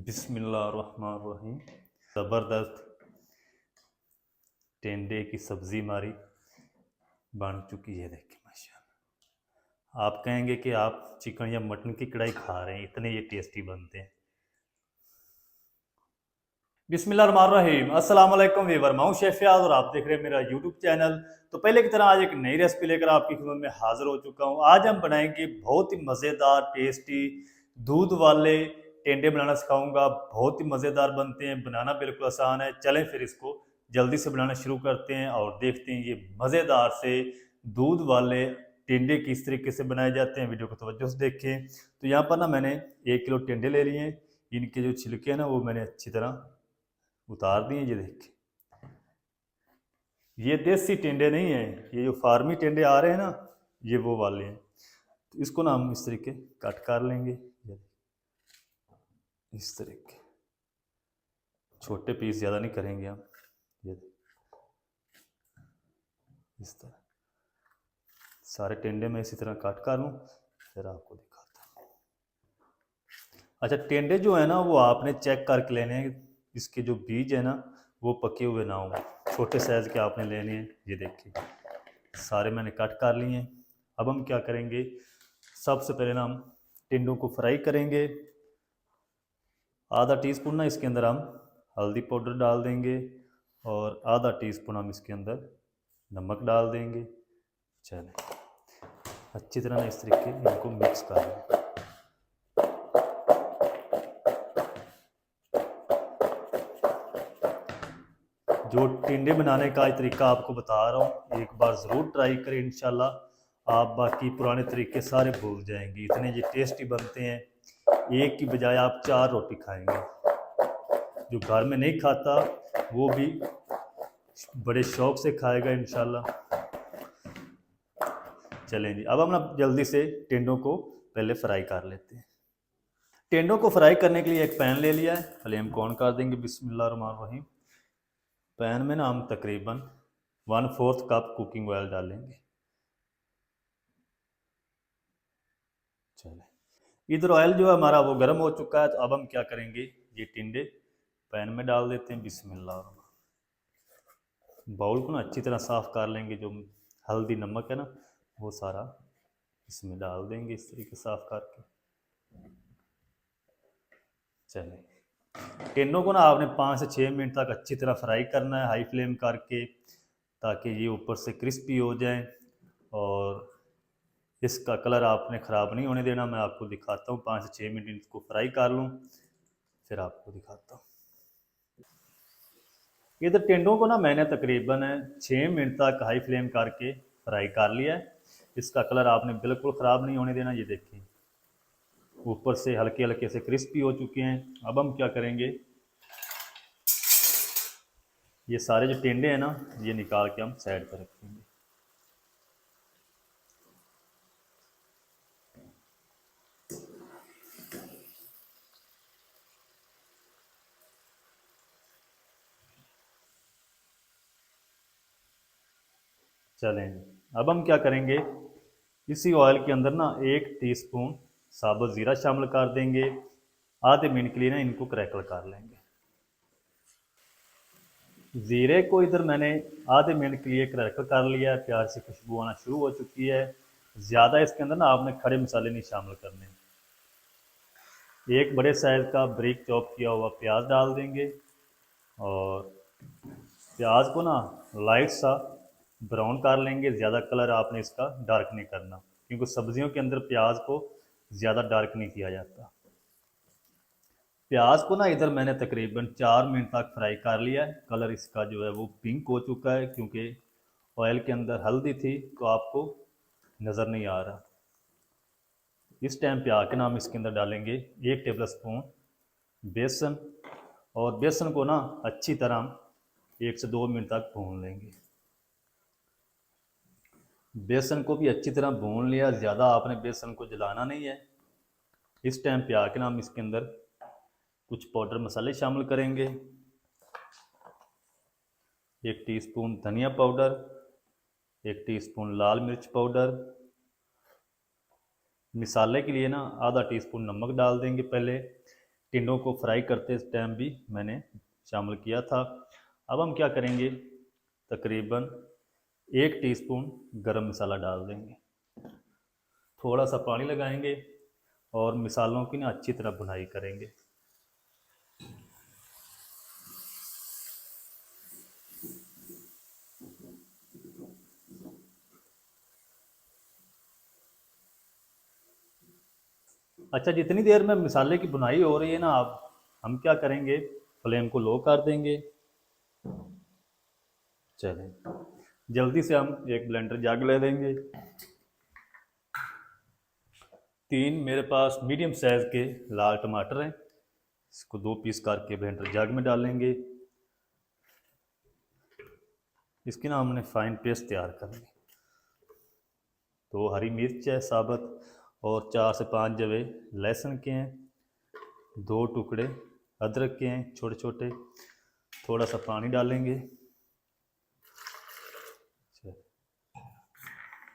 बिस्मिल्लाहिर्रहमानिर्रहीम। ज़बरदस्त टेंडे की सब्ज़ी हमारी बन चुकी है। देखिए माशाल्लाह, आप कहेंगे कि आप चिकन या मटन की कढ़ाई खा रहे हैं, इतने ये टेस्टी बनते हैं। बिस्मिल्लाहिर्रहमानिर्रहीम। अस्सलाम वालेकुम वीवर, मैं हूं शेफ फयाज और आप देख रहे हैं मेरा यूट्यूब चैनल। तो पहले की तरह आज एक नई रेसिपी लेकर आपकी खिदमत में हाजिर हो चुका हूं। आज हम बनाएंगे बहुत ही मज़ेदार टेस्टी दूध वाले टेंडे बनाना सिखाऊंगा। बहुत ही मज़ेदार बनते हैं, बनाना बिल्कुल आसान है। चलें फिर इसको जल्दी से बनाना शुरू करते हैं और देखते हैं ये मज़ेदार से दूध वाले टेंडे किस तरीके से बनाए जाते हैं। वीडियो को तवज्जो से देखें। तो यहाँ पर ना मैंने 1 किलो टेंडे ले लिए हैं। इनके जो छिलके हैं ना वो मैंने अच्छी तरह उतार दिए। ये देखिए, ये देसी टेंडे नहीं है, ये जो फार्मी टेंडे आ रहे हैं ना, ये वो वाले हैं। तो इसको ना हम इस तरीके कट कर लेंगे। ये इस तरीके छोटे पीस ज़्यादा नहीं करेंगे हम। ये इस तरह सारे टेंडे में इसी तरह काट कर लूँ, फिर आपको दिखाता हूँ। अच्छा, टेंडे जो है ना वो आपने चेक करके लेने हैं। इसके जो बीज है ना वो पके हुए ना हो, छोटे साइज़ के आपने लेने हैं। ये देखिए सारे मैंने कट कर लिए हैं। अब हम क्या करेंगे, सबसे पहले ना हम टिंडों को फ्राई करेंगे। आधा टीस्पून ना इसके अंदर हम हल्दी पाउडर डाल देंगे और आधा टीस्पून हम इसके अंदर नमक डाल देंगे। चलें अच्छी तरह ना इस तरीके इनको मिक्स कर लें। जो टिंडे बनाने का तरीका आपको बता रहा हूँ, एक बार ज़रूर ट्राई करें। इंशाल्लाह आप बाकी पुराने तरीके सारे भूल जाएंगे, इतने ये टेस्टी बनते हैं। एक की बजाय आप 4 रोटी खाएंगे। जो घर में नहीं खाता वो भी बड़े शौक से खाएगा इंशाल्लाह। चलें जी, अब हम ना जल्दी से टिंडों को पहले फ्राई कर लेते हैं। टिंडों को फ्राई करने के लिए एक पैन ले लिया है, फ्लेम को ऑन कर देंगे। बिस्मिल्लाहिर्रहमानिर्रहीम। पैन में ना हम तकरीबन 1/4 कप कुकिंग ऑयल डालेंगे। चले, इधर ऑयल जो है हमारा वो गर्म हो चुका है। तो अब हम क्या करेंगे, ये टिंडे पैन में डाल देते हैं। बिस्मिल्लाह। बाउल को ना अच्छी तरह साफ़ कर लेंगे। जो हल्दी नमक है ना वो सारा इसमें डाल देंगे, इस तरीके साफ़ करके। चलें, टिंडों को ना आपने 5 से 6 मिनट तक अच्छी तरह फ्राई करना है, हाई फ्लेम करके, ताकि ये ऊपर से क्रिस्पी हो जाए और इसका कलर आपने ख़राब नहीं होने देना। मैं आपको दिखाता हूँ, 5 से 6 मिनट इसको फ्राई कर लूँ, फिर आपको दिखाता हूँ। इधर टिंडों को ना मैंने तकरीबन 6 मिनट तक हाई फ्लेम करके फ्राई कर लिया है। इसका कलर आपने बिल्कुल ख़राब नहीं होने देना। ये देखिए ऊपर से हल्के हल्के से क्रिस्पी हो चुके हैं। अब हम क्या करेंगे, ये सारे जो टिंडे हैं ना ये निकाल के हम साइड पर रखेंगे। चलें, अब हम क्या करेंगे, इसी ऑयल के अंदर ना 1 टीस्पून साबुत ज़ीरा शामिल कर देंगे। आधे मिनट के लिए ना इनको क्रैकल कर लेंगे। ज़ीरे को इधर मैंने आधे मिनट के लिए क्रैकल कर लिया है। प्याज से खुशबू आना शुरू हो चुकी है। ज़्यादा इसके अंदर ना आपने खड़े मसाले नहीं शामिल करने। एक बड़े साइज़ का बारीक चॉप किया हुआ प्याज डाल देंगे और प्याज को ना लाइट सा ब्राउन कर लेंगे। ज़्यादा कलर आपने इसका डार्क नहीं करना, क्योंकि सब्जियों के अंदर प्याज को ज़्यादा डार्क नहीं किया जाता। प्याज को ना इधर मैंने तकरीबन 4 मिनट तक फ्राई कर लिया है। कलर इसका जो है वो पिंक हो चुका है, क्योंकि ऑयल के अंदर हल्दी थी तो आपको नज़र नहीं आ रहा। इस टाइम पे आके ना हम इसके अंदर डालेंगे 1 टेबल स्पून बेसन और बेसन को ना अच्छी तरह 1 से 2 मिनट तक भून लेंगे। बेसन को भी अच्छी तरह भून लिया, ज़्यादा आपने बेसन को जलाना नहीं है। इस टाइम पे आके ना हम इसके अंदर कुछ पाउडर मसाले शामिल करेंगे। 1 टीस्पून धनिया पाउडर, 1 टीस्पून लाल मिर्च पाउडर, मिसाले के लिए ना आधा टीस्पून नमक डाल देंगे पहले। टिंडों को फ्राई करते टाइम भी मैंने शामिल किया था। अब हम क्या करेंगे, तकरीबन 1 टीस्पून गरम मसाला डाल देंगे, थोड़ा सा पानी लगाएंगे और मसालों की ना अच्छी तरह भुनाई करेंगे। अच्छा, जितनी देर में मसाले की भुनाई हो रही है ना, आप हम क्या करेंगे, फ्लेम को लो कर देंगे। चलें, जल्दी से हम एक ब्लेंडर जग ले देंगे। 3 मेरे पास मीडियम साइज़ के लाल टमाटर हैं, इसको 2 पीस करके ब्लेंडर जग में डालेंगे। इसकी ना हमने फाइन पेस्ट तैयार करनी। 2 हरी मिर्च है साबुत और 4 से 5 जवे लहसुन के हैं, 2 टुकड़े अदरक के हैं छोटे छोटे। थोड़ा सा पानी डालेंगे।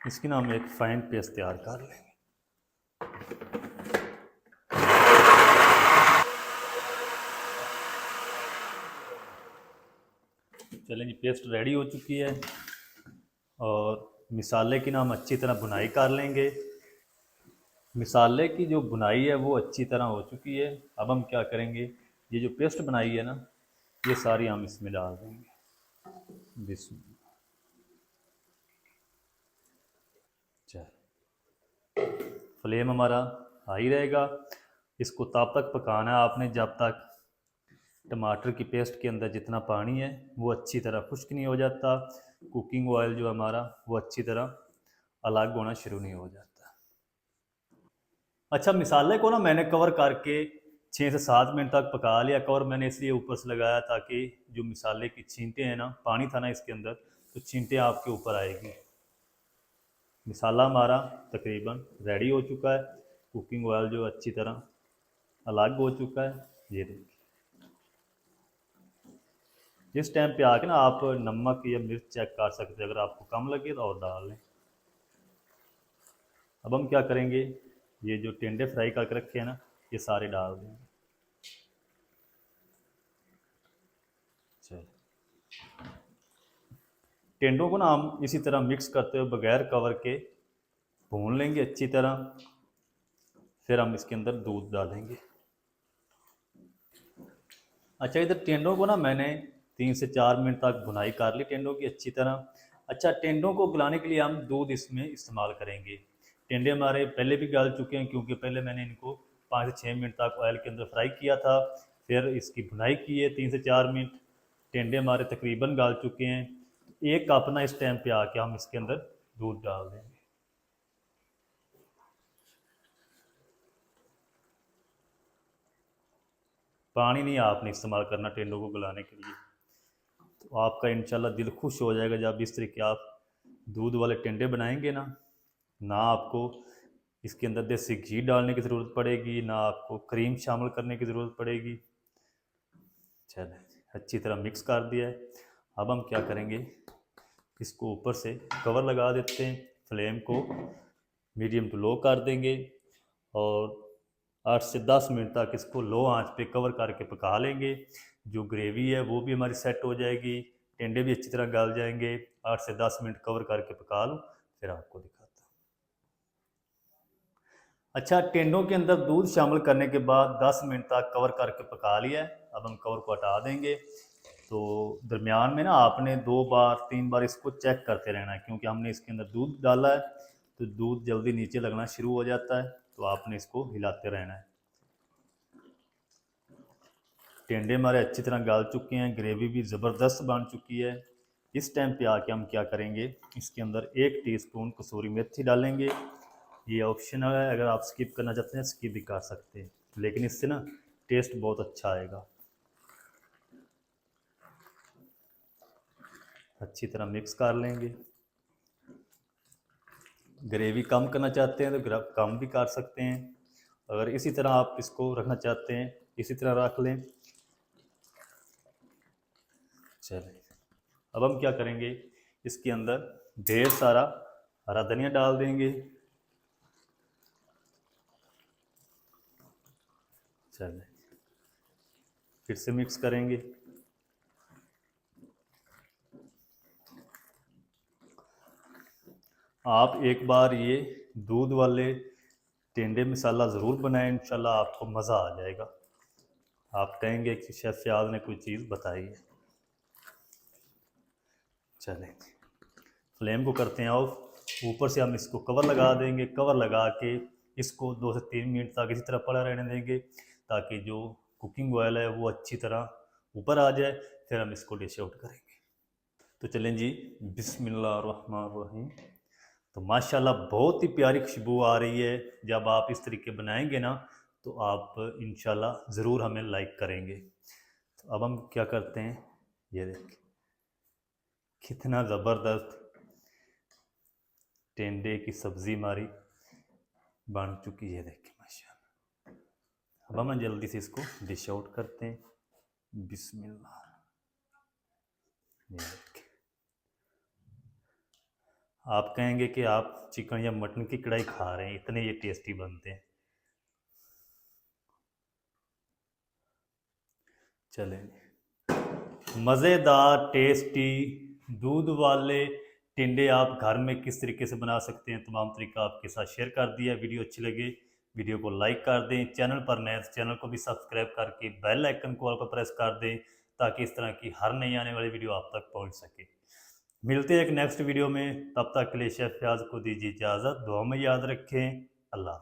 इसकी ना हम एक फाइन पेस्ट तैयार कर लेंगे। चलें जी, पेस्ट रेडी हो चुकी है और मिसाले की ना हम अच्छी तरह भुनाई कर लेंगे। मिसाले की जो भुनाई है वो अच्छी तरह हो चुकी है। अब हम क्या करेंगे, ये जो पेस्ट बनाई है ना, ये सारी हम इसमें डाल देंगे। बिस्मिल्लाह। फ्लेम हमारा हाई रहेगा। इसको तब तक पकाना है आपने जब तक टमाटर की पेस्ट के अंदर जितना पानी है वो अच्छी तरह खुश्क नहीं हो जाता, कुकिंग ऑयल जो हमारा वो अच्छी तरह अलग होना शुरू नहीं हो जाता। अच्छा, मिसाले को ना मैंने कवर करके 6 से 7 मिनट तक पका लिया। कवर मैंने इसलिए ऊपर से लगाया ताकि जो मिसाले की छींटे हैं ना, पानी था ना इसके अंदर, तो छींटे आपके ऊपर आएगी। मिसाला हमारा तकरीबन रेडी हो चुका है, कुकिंग ऑयल जो अच्छी तरह अलग हो चुका है। ये देखिए, इस टाइम पे आके ना आप नमक या मिर्च चेक कर सकते हैं, अगर आपको कम लगे तो और डाल लें। अब हम क्या करेंगे, ये जो टिंडे फ्राई करके रखे हैं ना, ये सारे डाल देंगे। चलो, टिंडों को ना हम इसी तरह मिक्स करते हुए बगैर कवर के भून लेंगे अच्छी तरह। फिर हम इसके अंदर दूध डालेंगे। अच्छा, इधर टेंडों को ना मैंने 3 से 4 मिनट तक भुनाई कर ली टेंडों की अच्छी तरह। अच्छा, टेंडों को गलाने के लिए हम दूध इसमें इस्तेमाल करेंगे। टेंडे हमारे पहले भी गल चुके हैं क्योंकि पहले मैंने इनको 5 से 6 मिनट तक ऑयल के अंदर फ्राई किया था, फिर इसकी भुनाई की है 3 से 4 मिनट। टेंडे हमारे तकरीबन गल चुके हैं। 1 कप ना इस टाइम पे आके हम इसके अंदर दूध डाल देंगे। पानी नहीं आपने इस्तेमाल करना टेंडों को गलाने के लिए। तो आपका इंशाल्लाह दिल खुश हो जाएगा जब इस तरीके आप दूध वाले टेंडे बनाएंगे ना। ना आपको इसके अंदर देसी घी डालने की ज़रूरत पड़ेगी, ना आपको क्रीम शामिल करने की ज़रूरत पड़ेगी। चलें, अच्छी तरह मिक्स कर दिया है। अब हम क्या करेंगे, इसको ऊपर से कवर लगा देते हैं। फ्लेम को मीडियम टू लो कर देंगे और 8 से 10 मिनट तक इसको लो आंच पे कवर करके पका लेंगे। जो ग्रेवी है वो भी हमारी सेट हो जाएगी, टिंडे भी अच्छी तरह गल जाएंगे। 8 से 10 मिनट कवर करके पका लो, फिर आपको दिखाता हूँ। अच्छा, टिंडों के अंदर दूध शामिल करने के बाद 10 मिनट तक कवर करके पका लिया है। अब हम कवर को हटा देंगे। तो दरमियान में ना आपने 2 बार 3 बार इसको चेक करते रहना है, क्योंकि हमने इसके अंदर दूध डाला है तो दूध जल्दी नीचे लगना शुरू हो जाता है, तो आपने इसको हिलाते रहना है। टिंडे हमारे अच्छी तरह गल चुके हैं, ग्रेवी भी ज़बरदस्त बन चुकी है। इस टाइम पे आके हम क्या करेंगे, इसके अंदर 1 टीस्पून कसूरी मेथी डालेंगे। ये ऑप्शनल है, अगर आप स्किप करना चाहते हैं स्किप भी कर सकते हैं, लेकिन इससे ना टेस्ट बहुत अच्छा आएगा। अच्छी तरह मिक्स कर लेंगे। ग्रेवी कम करना चाहते हैं तो कम भी कर सकते हैं, अगर इसी तरह आप इसको रखना चाहते हैं इसी तरह रख लें। चलिए, अब हम क्या करेंगे, इसके अंदर ढेर सारा हरा धनिया डाल देंगे। चलिए, फिर से मिक्स करेंगे। आप एक बार ये दूध वाले टेंडे मसाला ज़रूर बनाएं, इंशाल्लाह आपको मज़ा आ जाएगा। आप कहेंगे कि शेफ़ फयाज ने कोई चीज़ बताई है। चलें, फ्लेम को करते हैं ऑफ। ऊपर से हम इसको कवर लगा देंगे। कवर लगा के इसको 2 से 3 मिनट तक इसी तरह पड़ा रहने देंगे, ताकि जो कुकिंग ऑयल है वो अच्छी तरह ऊपर आ जाए। फिर हम इसको डिश आउट करेंगे। तो चलें जी, बिस्मिल्लाहिर्रहमानिर्रहीम। तो माशाल्लाह बहुत ही प्यारी खुशबू आ रही है। जब आप इस तरीके बनाएंगे ना, तो आप इंशाल्लाह ज़रूर हमें लाइक करेंगे। तो अब हम क्या करते हैं, ये देखें कितना ज़बरदस्त टेंडे की सब्ज़ी हमारी बन चुकी है। देखें माशाल्लाह। अब हम जल्दी से इसको डिश आउट करते हैं। बिस्मिल्लाह। ये देखें, आप कहेंगे कि आप चिकन या मटन की कढ़ाई खा रहे हैं, इतने ये टेस्टी बनते हैं। चलें, मज़ेदार टेस्टी दूध वाले टिंडे आप घर में किस तरीके से बना सकते हैं, तमाम तरीका आपके साथ शेयर कर दिया। वीडियो अच्छी लगे वीडियो को लाइक कर दें। चैनल पर नए तो चैनल को भी सब्सक्राइब करके बेल आइकन को ऑल पर प्रेस कर दें, ताकि इस तरह की हर नई आने वाली वीडियो आप तक पहुंच सके। मिलते हैं एक नेक्स्ट वीडियो में, तब तक के लिए शेफ़ फयाज को दीजिए इजाज़त। दुआ में याद रखें। अल्लाह।